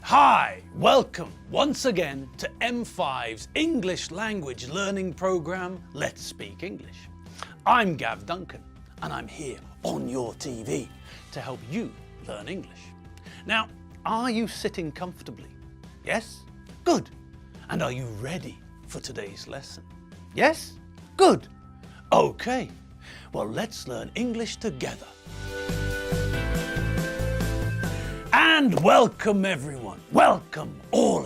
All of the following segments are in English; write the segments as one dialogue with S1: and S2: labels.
S1: Hi, welcome once again to M5's English language learning program, Let's Speak English. I'm Gav Duncan and I'm here on your TV to help you learn English. Now, are you sitting comfortably? Yes? Good. And are you ready for today's lesson? Yes? Good. Okay. Well, let's learn English together. And welcome everyone, welcome all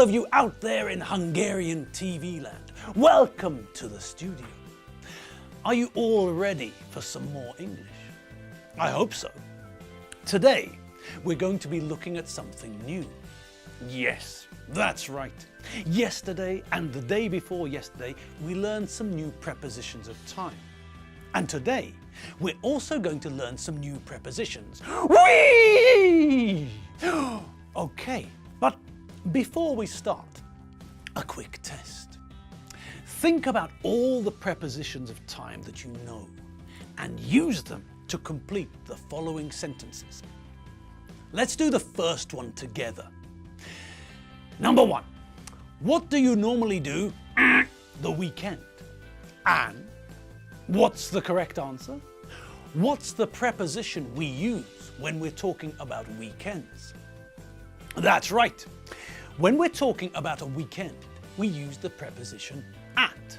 S1: of you out there in Hungarian TV land. Welcome to the studio. Are you all ready for some more English? I hope so. Today, we're going to be looking at something new. Yes, that's right. Yesterday and the day before yesterday, we learned some new prepositions of time. And today, we're also going to learn some new prepositions. Whee! Okay, but before we start, a quick test. Think about all the prepositions of time that you know and use them to complete the following sentences. Let's do the first one together. Number one, what do you normally do the weekend? And what's the correct answer? What's the preposition we use when we're talking about weekends? That's right. When we're talking about a weekend, we use the preposition at.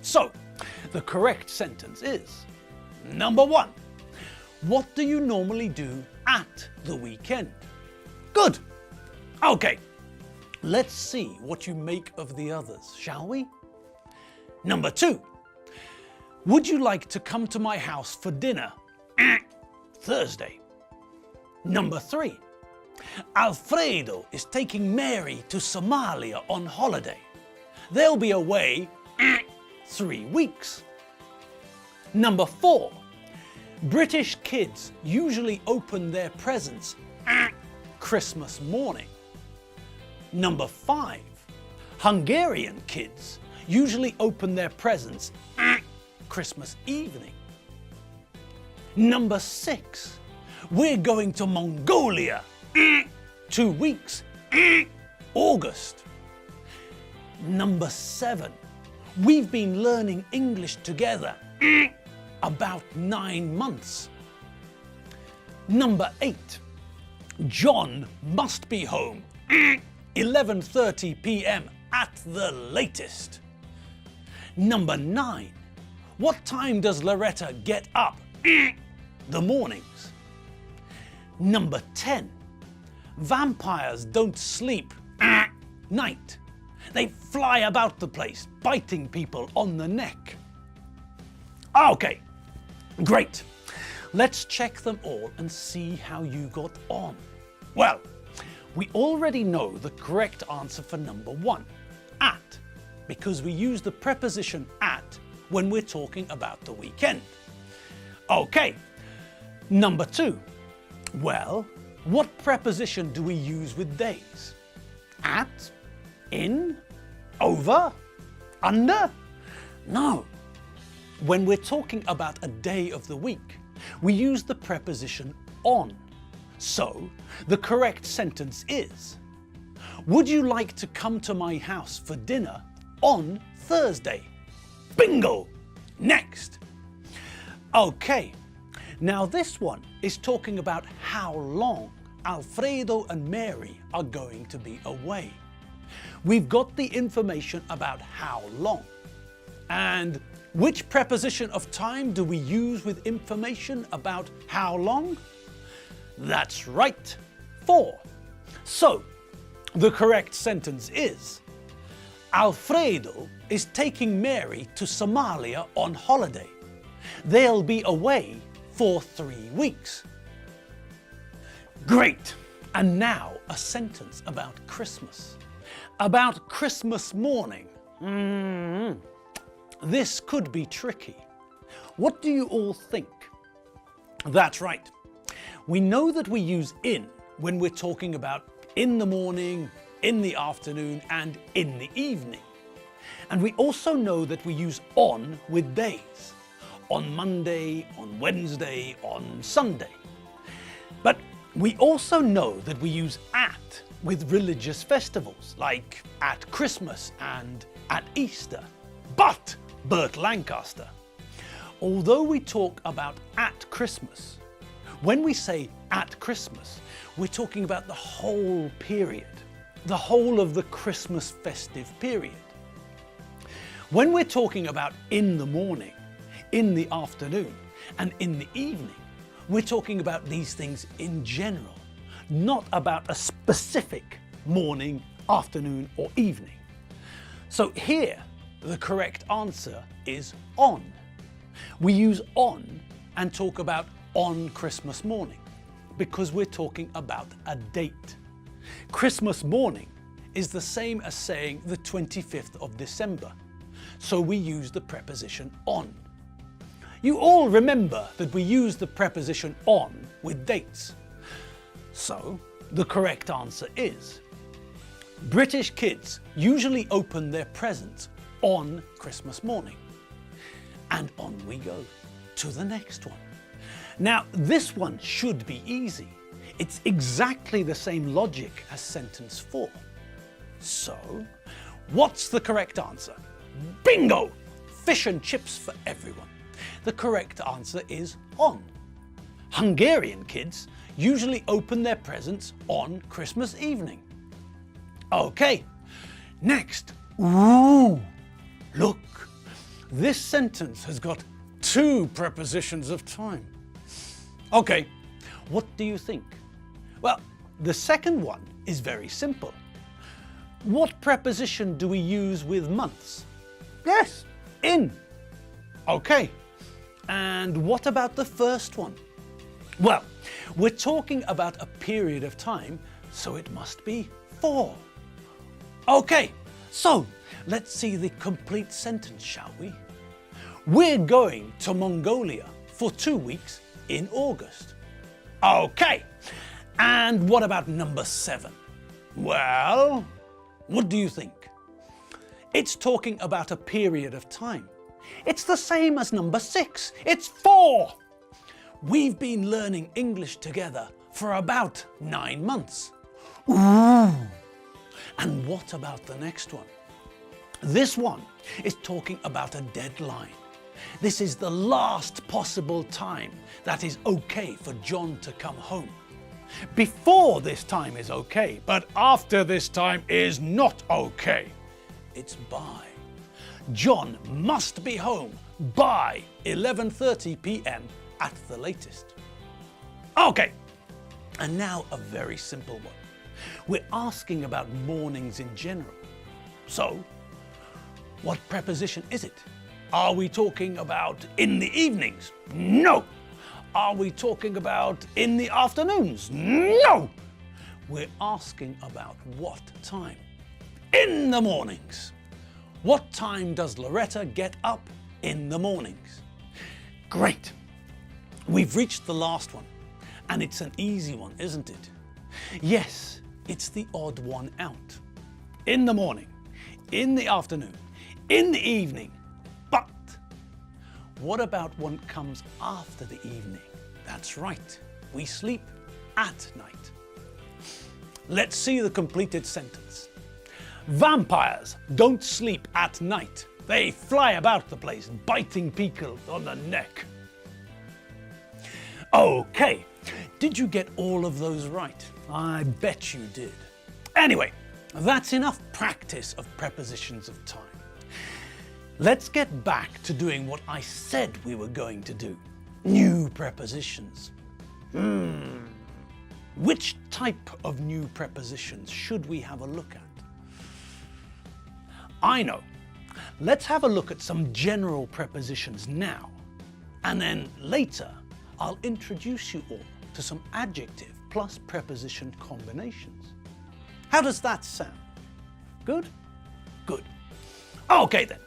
S1: So, the correct sentence is, number one, what do you normally do at the weekend? Good. Okay, let's see what you make of the others, shall we? Number two, would you like to come to my house for dinner? Thursday. Number three, Alfredo is taking Mary to Somalia on holiday. They'll be away 3 weeks. Number four, British kids usually open their presents Christmas morning. Number five, Hungarian kids usually open their presents Christmas evening. Number six, we're going to Mongolia 2 weeks, August. Number seven, we've been learning English together about 9 months. Number eight, John must be home 11:30 p.m. at the latest. Number nine, what time does Loretta get up? The mornings. Number 10, vampires don't sleep night. They fly about the place, biting people on the neck. Okay, great. Let's check them all and see how you got on. Well, we already know the correct answer for number one, at, because we use the preposition at when we're talking about the weekend. Okay, number two. Well, what preposition do we use with days? At, in, over, under? No. When we're talking about a day of the week, we use the preposition on. So, the correct sentence is, would you like to come to my house for dinner on Thursday? Bingo! Next. Okay, now this one is talking about how long Alfredo and Mary are going to be away. We've got the information about how long. And which preposition of time do we use with information about how long? That's right, for. So, the correct sentence is, Alfredo is taking Mary to Somalia on holiday. They'll be away for 3 weeks. Great! And now a sentence about Christmas. About Christmas morning. This could be tricky. What do you all think? That's right. We know that we use in when we're talking about in the morning, in the afternoon, and in the evening. And we also know that we use on with days. On Monday, on Wednesday, on Sunday. But We also know that we use at with religious festivals like at Christmas and at Easter. But, Burt Lancaster, although we talk about at Christmas, when we say at Christmas, we're talking about the whole period, the whole of the Christmas festive period. When we're talking about in the morning, in the afternoon, and in the evening, we're talking about these things in general, not about a specific morning, afternoon, or evening. So here, the correct answer is on. We use on and talk about on Christmas morning because we're talking about a date. Christmas morning is the same as saying the 25th of December, so we use the preposition on. You all remember that we use the preposition on with dates. So the correct answer is British kids usually open their presents on Christmas morning. And on we go to the next one. Now this one should be easy. It's exactly the same logic as sentence 4. So what's the correct answer? Bingo! Fish and chips for everyone. The correct answer is on. Hungarian kids usually open their presents on Christmas evening. Okay, next. Ooh, look, this sentence has got 2 prepositions of time. Okay, what do you think? Well, the second one is very simple. What preposition do we use with months? Yes, in. Okay, and what about the first one? Well, we're talking about a period of time, so it must be for. Okay, so let's see the complete sentence, shall we? We're going to Mongolia for 2 weeks in August. Okay, and what about number 7? Well, what do you think? It's talking about a period of time. It's the same as number 6. It's 4. We've been learning English together for about 9 months. Ooh. And what about the next one? This one is talking about a deadline. This is the last possible time that is okay for John to come home. Before this time is okay, but after this time is not okay. It's by. John must be home by 11:30 p.m. at the latest. Okay, and now a very simple one. We're asking about mornings in general. So, what preposition is it? Are we talking about in the evenings? No. Are we talking about in the afternoons? No. We're asking about what time? In the mornings. What time does Loretta get up in the mornings? Great. We've reached the last one, and it's an easy one, isn't it? Yes, it's the odd one out. In the morning, in the afternoon, in the evening. But what about when it comes after the evening? That's right, we sleep at night. Let's see the completed sentence. Vampires don't sleep at night. They fly about the place, biting people on the neck. Okay, did you get all of those right? I bet you did. Anyway, that's enough practice of prepositions of time. Let's get back to doing what I said we were going to do. New prepositions. Which type of new prepositions should we have a look at? I know. Let's have a look at some general prepositions now, and then later I'll introduce you all to some adjective plus preposition combinations. How does that sound? Good? Good. Okay then,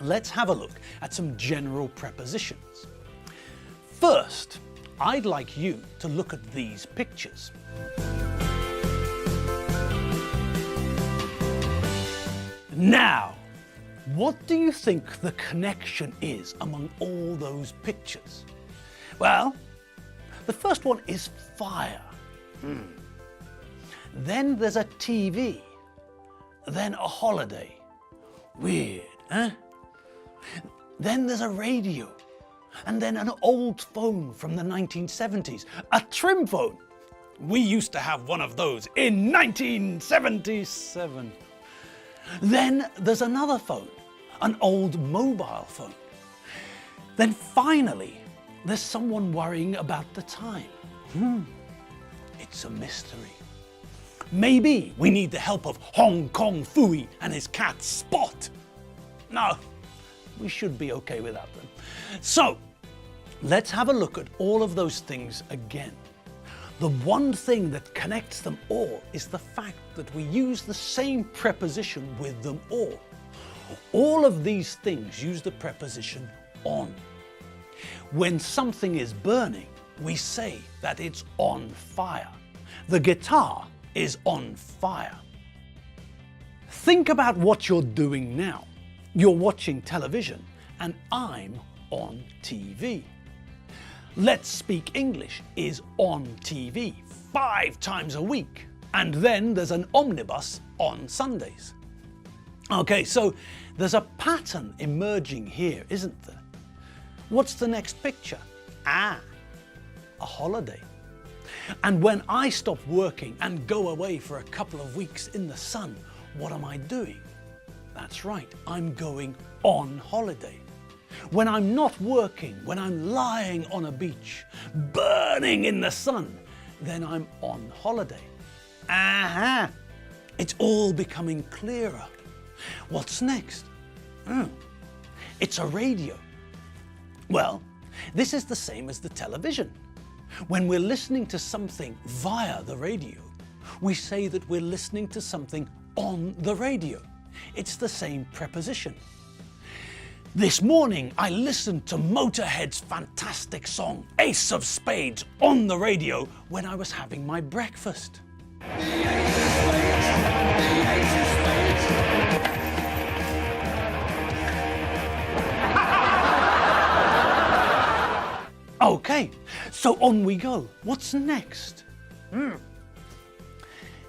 S1: let's have a look at some general prepositions. First, I'd like you to look at these pictures. Now, what do you think the connection is among all those pictures? Well, the first one is fire. Then there's a TV. Then a holiday. Weird, huh? Then there's a radio. And then an old phone from the 1970s. A trim phone. We used to have one of those in 1977. Then there's another phone. An old mobile phone. Then finally, there's someone worrying about the time. It's a mystery. Maybe we need the help of Hong Kong Phooey and his cat Spot. No, we should be okay without them. So, let's have a look at all of those things again. The one thing that connects them all is the fact that we use the same preposition with them all. All of these things use the preposition on. When something is burning, we say that it's on fire. The guitar is on fire. Think about what you're doing now. You're watching television and I'm on TV. Let's Speak English is on TV 5 times a week. And then there's an omnibus on Sundays. Okay, so there's a pattern emerging here, isn't there? What's the next picture? A holiday. And when I stop working and go away for a couple of weeks in the sun, what am I doing? That's right, I'm going on holiday. When I'm not working, when I'm lying on a beach, burning in the sun, then I'm on holiday. Aha! It's all becoming clearer. What's next? It's a radio. Well, this is the same as the television. When we're listening to something via the radio, we say that we're listening to something on the radio. It's the same preposition. This morning, I listened to Motorhead's fantastic song, Ace of Spades, on the radio when I was having my breakfast. Okay, so on we go. What's next?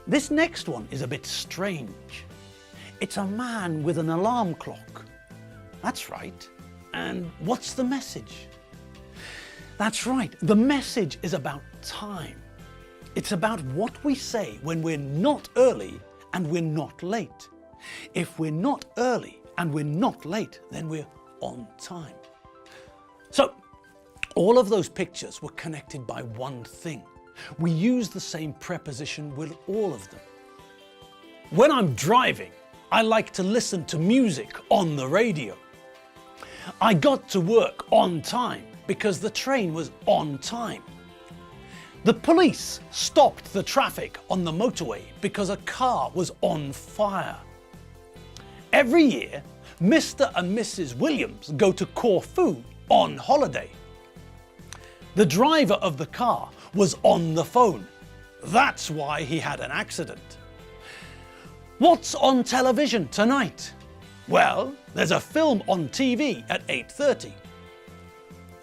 S1: This next one is a bit strange. It's a man with an alarm clock. That's right. And what's the message? That's right. The message is about time. It's about what we say when we're not early and we're not late. If we're not early and we're not late, then we're on time. So, all of those pictures were connected by one thing. We use the same preposition with all of them. When I'm driving, I like to listen to music on the radio. I got to work on time because the train was on time. The police stopped the traffic on the motorway because a car was on fire. Every year, Mr. and Mrs. Williams go to Corfu on holiday. The driver of the car was on the phone. That's why he had an accident. What's on television tonight? Well, there's a film on TV at 8:30.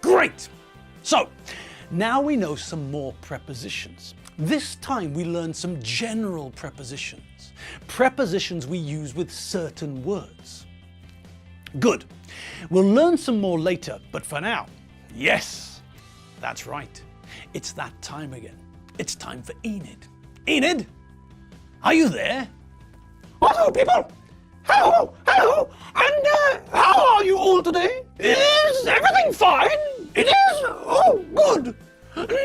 S1: Great! So, now we know some more prepositions. This time we learn some general prepositions. Prepositions we use with certain words. Good. We'll learn some more later, but for now, yes, that's right. It's that time again. It's time for Enid. Enid? Are you there? Hello, people! Hello, hello! And how are you all today? Is everything fine? It is? Oh, good!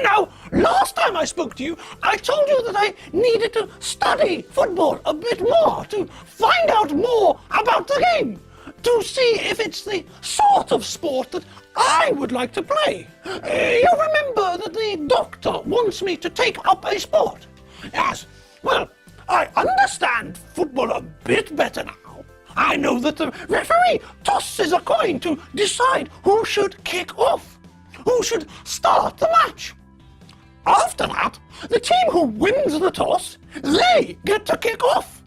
S1: Now, last time I spoke to you, I told you that I needed to study football a bit more, to find out more about the game, to see if it's the sort of sport that I would like to play. You remember that the doctor wants me to take up a sport? Yes, well, I understand football a bit better now. I know that the referee tosses a coin to decide who should kick off, who should start the match. After that, the team who wins the toss, they get to kick off.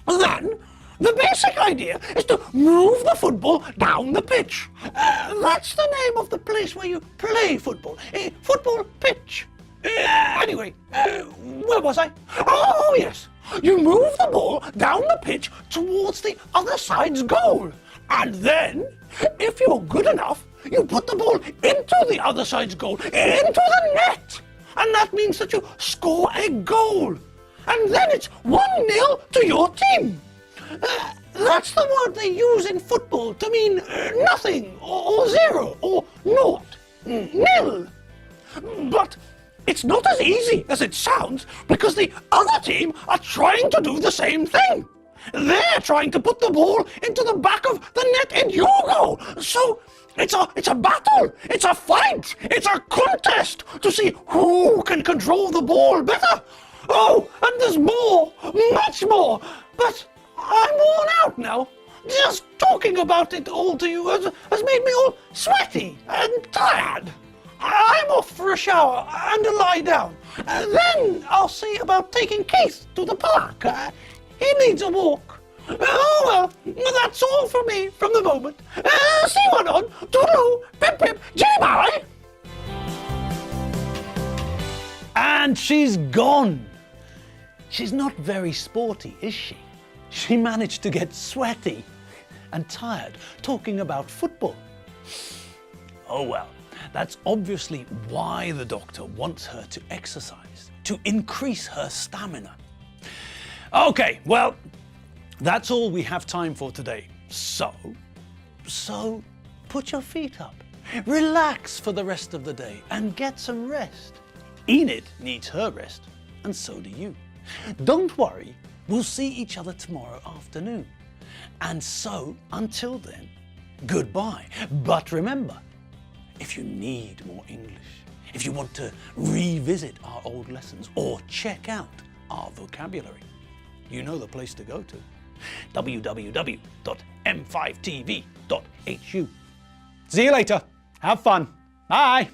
S1: Then, the basic idea is to move the football down the pitch. That's the name of the place where you play football, a football pitch. Anyway, where was I? Oh, yes. You move the ball down the pitch towards the other side's goal. And then, if you're good enough, you put the ball into the other side's goal, into the net. And that means that you score a goal. And then it's 1-0 to your team. That's the word they use in football to mean nothing, or zero, or naught, nil. But it's not as easy as it sounds, because the other team are trying to do the same thing. They're trying to put the ball into the back of the net in your goal. So it's a battle, it's a fight, it's a contest to see who can control the ball better. Oh, and there's more, much more, but I'm worn out now. Just talking about it all to you has made me all sweaty and tired. I'm off for a shower and a lie down. Then I'll see about taking Keith to the park. He needs a walk. Oh well, that's all from me from the moment. See you on. Toodaloo, pip pip, G-bye. And she's gone. She's not very sporty, is she? She managed to get sweaty and tired talking about football. Oh well, that's obviously why the doctor wants her to exercise, to increase her stamina. Okay, well, that's all we have time for today. So put your feet up, relax for the rest of the day and get some rest. Enid needs her rest, and so do you. Don't worry, we'll see each other tomorrow afternoon. And so, until then, goodbye. But remember, if you need more English, if you want to revisit our old lessons or check out our vocabulary, you know the place to go to. www.m5tv.hu. See you later. Have fun. Bye.